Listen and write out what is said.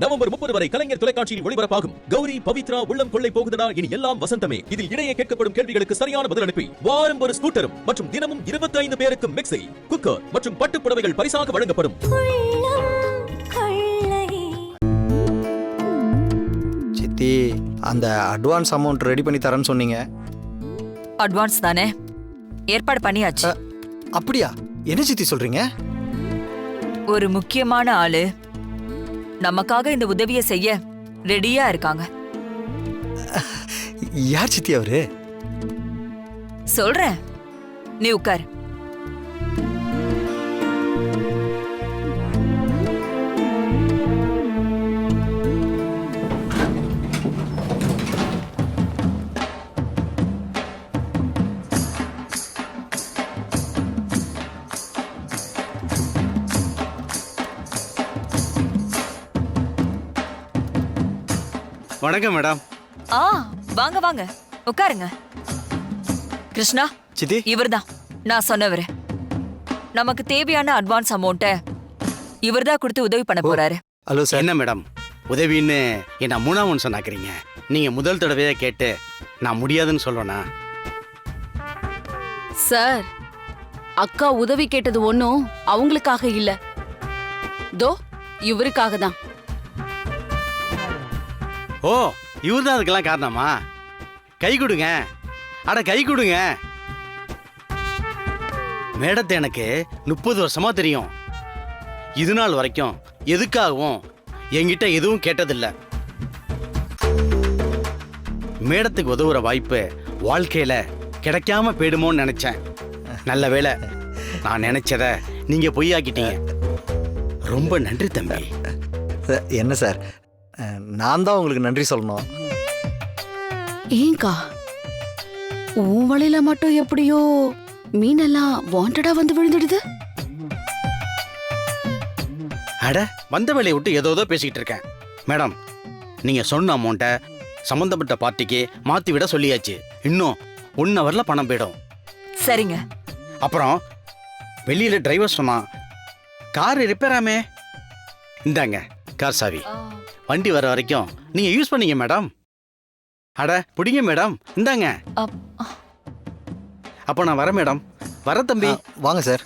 November 30 வரை கலைஞர் தொலைக்காட்சியில் ஒளிபரப்பாகும் கௌரி பவித்ரா உள்ளம் கொள்ளை போகுதடா இனி எல்லாம் வசந்தமே. இதில் இடையே கேட்கப்படும் கேள்விகளுக்கு சரியான பதில் அனுப்பி வாரம் ஒரு ஸ்கூட்டரும் மற்றும் தினமும் 25 பேருக்கு மிக்ஸி, குக்கர் மற்றும் பட்டுப் புடவைகள் பரிசாக வழங்கப்படும். சித்தி, அந்த அட்வான்ஸ் அமௌண்ட் ரெடி பண்ணி தரேன்னு சொன்னீங்க. அட்வான்ஸ் தானே, ஏற்பாடு பண்ணியாச்சு. அப்படியா? என்ன சித்தி சொல்றீங்க? ஒரு முக்கியமான ஆளு நமக்காக இந்த உதவியை செய்ய ரெடியா இருக்காங்க. யார் சித்தி அவரு? சொல்றேன், நீ உட்கார். வணக்கம் மேடம். வாங்க வாங்க உட்காருங்க. கிருஷ்ணா, சித்தி, இவர்தான் நான் சொன்னவரு. நமக்கு தேவையான அட்வான்ஸ் அமௌண்ட்டை இவர்தான் கொடுத்து உதவி பண்ண போறாரு. Hello sir. என்ன மேடம் உதவின்னு என்ன மூணாம் மனுஷன் ஆக்குறீங்க? நீங்க முதல் தடவையா கேட்டு நான் முடியாதுன்னு சொல்றேனா? சார், அக்கா உதவி கேட்டது ஒன்னும் அவங்களுக்காக இல்ல, தோ இவருக்காக தான். ஓ, இவர்தான் அதுக்கெல்லாம் காரணமா? கை கொடுங்க, அட கை கொடுங்க. மேடத்தை எனக்கு 30 வருஷமா தெரியும். இது நாள் வரைக்கும் எதுக்காகவும் என்கிட்ட எதுவும் கேட்டதில்லை. மேடத்துக்கு உதவுற வாய்ப்பு வாழ்க்கையில கிடைக்காம போயிடுமோன்னு நினைச்சேன். நல்ல வேளை, நான் நினைச்சத நீங்க பொய்யாக்கிட்டீங்க. ரொம்ப நன்றி தம்பி. என்ன சார், நான் தான் உங்களுக்கு நன்றி சொல்லணும். ஏங்கா, உன் வலையில மட்டும் எப்படியோ மீனெல்லாம் வாண்டடா வந்து விழுந்துடுது. அட, வந்த வேலையை விட்டு ஏதோ பேசிக்கிட்டு இருக்கேன். மேடம், நீங்க சொன்ன அமௌண்ட்டை சம்பந்தப்பட்ட பார்ட்டிக்கு மாத்தி விட சொல்லியாச்சு. இன்னும் 1 ஹவர்ல பணம் போயிடும். சரிங்க. அப்புறம் வெளியில டிரைவர் சொன்னா கார் ரிப்பேர் ஆமே. இந்தாங்க கார் சாவி. வண்டி வர வரைக்கும் நீங்க யூஸ் பண்ணீங்க மேடம். அட புடிங்க மேடம், இந்தாங்க. அப்போ நான் வரேன் மேடம். வர தம்பி. வாங்க சார்.